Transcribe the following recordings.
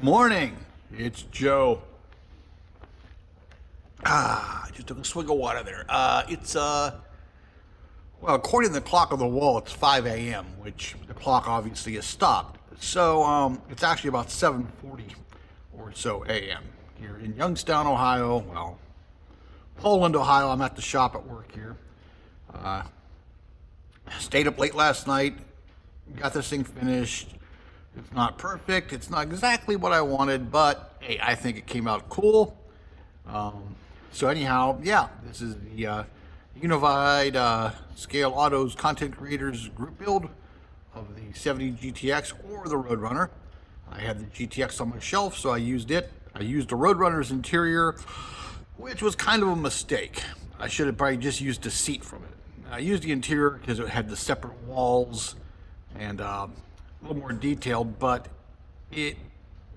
Morning, it's Joe. I just took a swig of water there. Well, according to the clock on the wall, it's 5 a.m., which the clock obviously has stopped. So, it's actually about 7:40 or so a.m. here in Youngstown, Ohio. Well, Poland, Ohio. I'm at the shop at work here. Stayed up late last night, got this thing finished. It's not perfect. It's not exactly what I wanted, but hey, I think it came out cool. So anyhow, yeah, this is the Unified Scale Autos Content Creators group build of the 70 GTX or the Roadrunner. I had the GTX on my shelf, so I used it. I used the Roadrunner's interior, which was kind of a mistake. I should have probably just used a seat from it. I used the interior because it had the separate walls and a little more detailed, but it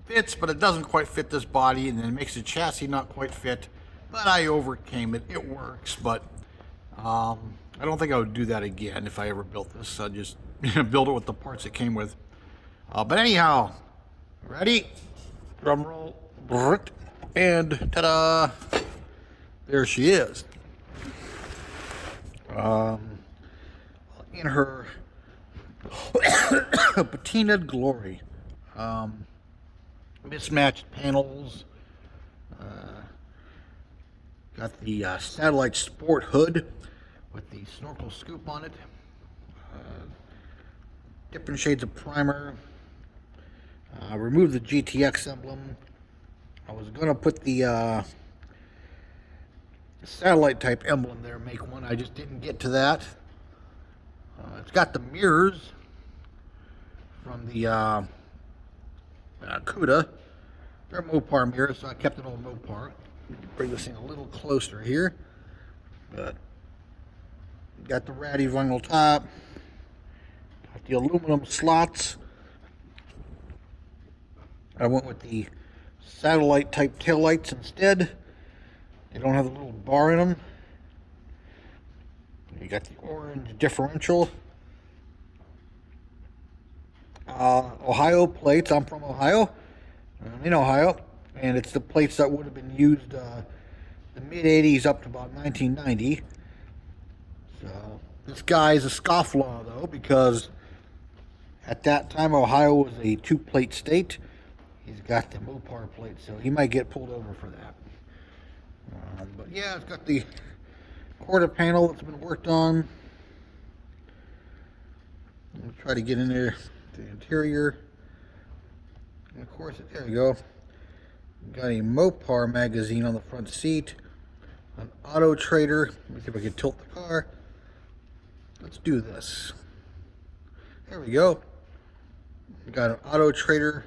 fits, but it doesn't quite fit this body, and then it makes the chassis not quite fit. But I overcame it. It works, but I don't think I would do that again if I ever built this. I'd just build it with the parts it came with. But anyhow, ready? Drum roll. And ta-da! There she is. In her patinaed glory. Mismatched panels. Got the satellite sport hood with the snorkel scoop on it. Different shades of primer. Removed the GTX emblem. I was going to put the satellite type emblem there, make one. I just didn't get to that. It's got the mirrors from the CUDA. They're Mopar mirrors, so I kept it all Mopar. Bring this thing a little closer here. But got the ratty vinyl top. Got the aluminum slots. I went with the satellite type taillights instead. They don't have a little bar in them. You got the orange differential. Ohio plates. I'm from Ohio. I'm in Ohio. And it's the plates that would have been used the mid-'80s up to about 1990. So this guy is a scofflaw, though, because at that time Ohio was a two-plate state. He's got the Mopar plate, so he might get pulled over for that. But yeah, it's got the quarter panel that's been worked on. I'll try to get in there to the interior. And of course, there you go. Got a Mopar magazine on the front seat. An Auto Trader. Let me see if I can tilt the car. Let's do this. There we go. We got an Auto Trader,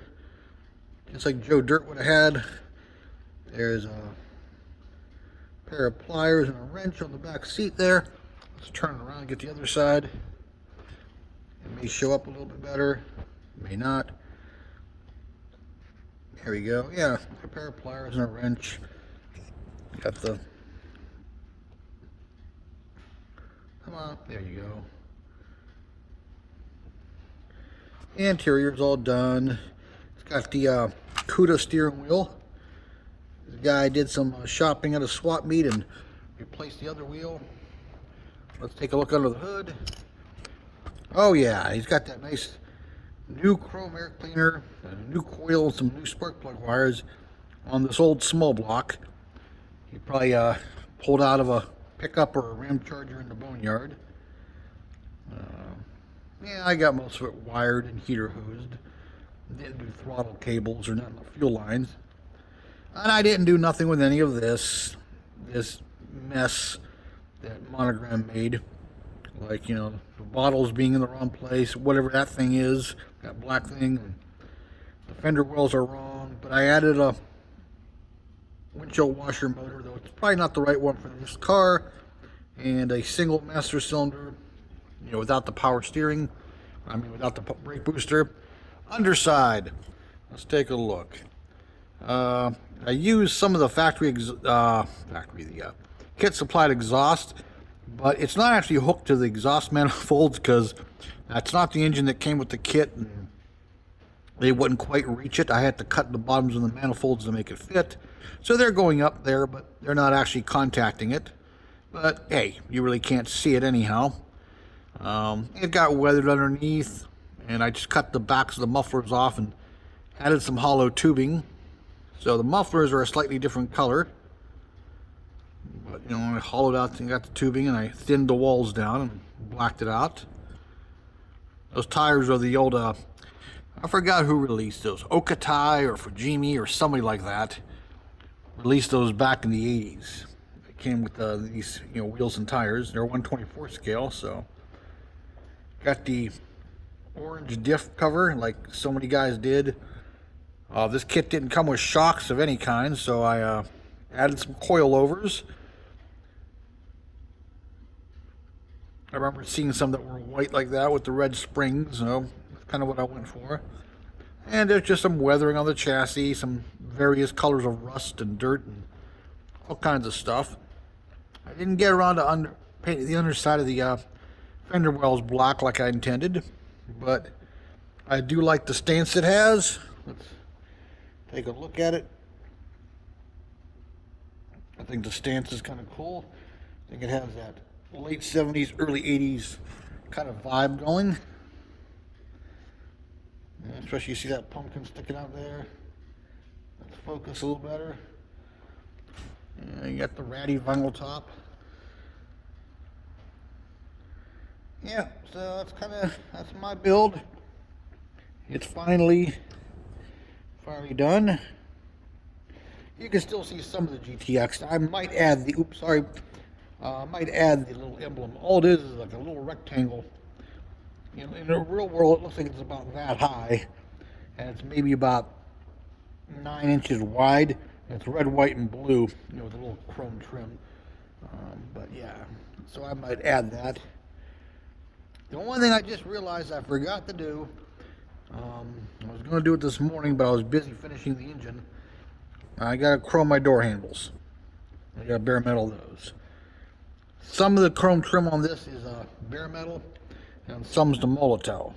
just like Joe Dirt would have had. There's a pair of pliers and a wrench on the back seat there. Let's turn it around and get the other side. It may show up a little bit better, may not. There we go. Yeah, a pair of pliers and a wrench. Got the... Come on, there you go. The interior's all done. It's got the CUDA steering wheel. The guy did some shopping at a swap meet and replaced the other wheel. Let's take a look under the hood. Oh yeah, he's got that nice new chrome air cleaner, a new coil, and some new spark plug wires on this old small block. He probably pulled out of a pickup or a Ram Charger in the boneyard. Yeah, I got most of it wired and heater hosed. Didn't do throttle cables or nothing, fuel lines. And I didn't do nothing with any of this mess that Monogram made. Like, you know, the bottles being in the wrong place, whatever that thing is, that black thing. And the fender wells are wrong, but I added a windshield washer motor, though it's probably not the right one for this car, and a single master cylinder, you know, without the power steering. I mean, without the brake booster. Underside, let's take a look. I used some of the kit supplied exhaust, but it's not actually hooked to the exhaust manifolds because that's not the engine that came with the kit. And they wouldn't quite reach it. I had to cut the bottoms of the manifolds to make it fit. So they're going up there, but they're not actually contacting it. But hey, you really can't see it anyhow. It got weathered underneath, and I just cut the backs of the mufflers off and added some hollow tubing. So the mufflers are a slightly different color. But, you know, I hollowed out and got the tubing, and I thinned the walls down and blacked it out. Those tires are the old, I forgot who released those. Okatai or Fujimi or somebody like that released those back in the 80s. They came with these, you know, wheels and tires. They're 1/24 scale, so got the orange diff cover like so many guys did. This kit didn't come with shocks of any kind, so I added some coilovers. I remember seeing some that were white like that with the red springs, so that's kind of what I went for. And there's just some weathering on the chassis, some various colors of rust and dirt and all kinds of stuff. I didn't get around to painting the underside of the fender wells black like I intended, but I do like the stance it has. Let's take a look at it. I think the stance is kind of cool. I think it has that late 70s, early 80s kind of vibe going. Yeah, especially you see that pumpkin sticking out there. Let's focus a little better. Yeah, you got the ratty vinyl top. Yeah, so that's my build. It's finally done. You can still see some of the GTX. I might add the might add the little emblem. All it is like a little rectangle. You know, in the real world, it looks like it's about that high, and it's maybe about 9 inches wide. And it's red, white, and blue, you know, with a little chrome trim. But yeah, so I might add that. The only thing I just realized I forgot to do, I was going to do it this morning, but I was busy finishing the engine. I got to chrome my door handles. I got to bare metal those. Some of the chrome trim on this is bare metal, and some's the Molotow.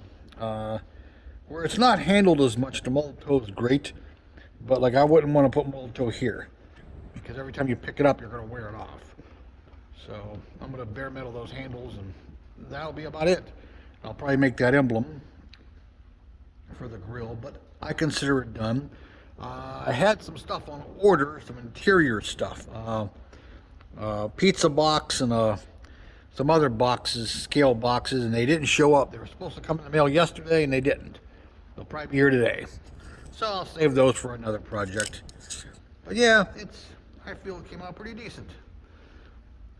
Where it's not handled as much, the Molotow is great, but like I wouldn't want to put Molotow here, because every time you pick it up, you're going to wear it off. So I'm going to bare metal those handles, and that'll be about it. I'll probably make that emblem for the grill, but I consider it done. I had some stuff on order, some interior stuff. Pizza box and some other boxes, scale boxes, and they didn't show up. They were supposed to come in the mail yesterday, and they didn't. They'll probably be here today. So I'll save those for another project. But yeah, I feel it came out pretty decent.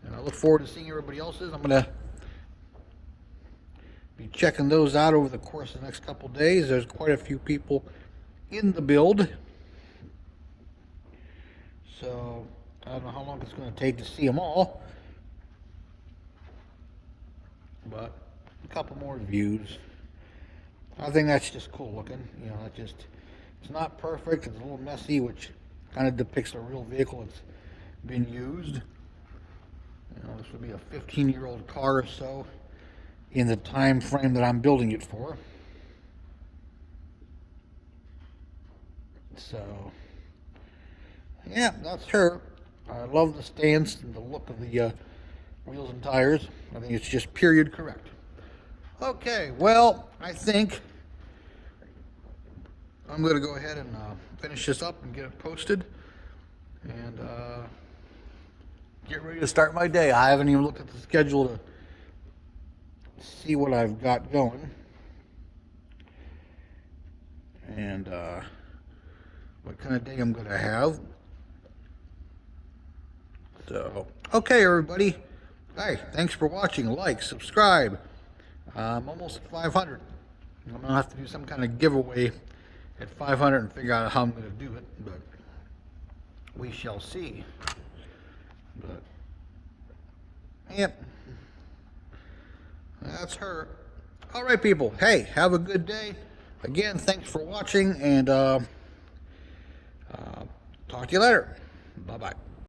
And I look forward to seeing everybody else's. I'm going to be checking those out over the course of the next couple days. There's quite a few people in the build. So I don't know how long it's going to take to see them all. But a couple more views. I think that's just cool looking. You know, it's not perfect. It's a little messy, which kind of depicts a real vehicle that's been used. You know, this would be a 15-year-old car or so in the time frame that I'm building it for. So, yeah, that's her. I love the stance and the look of the wheels and tires. I think it's just period correct. Okay, well, I think I'm going to go ahead and finish this up and get it posted and get ready to start my day. I haven't even looked at the schedule to see what I've got going and what kind of day I'm going to have. So, okay, everybody. Hey, thanks for watching. Like, subscribe. I'm almost at 500. I'm going to have to do some kind of giveaway at 500 and figure out how I'm going to do it, but we shall see. But, yep. That's her. All right, people. Hey, have a good day. Again, thanks for watching, and talk to you later. Bye-bye.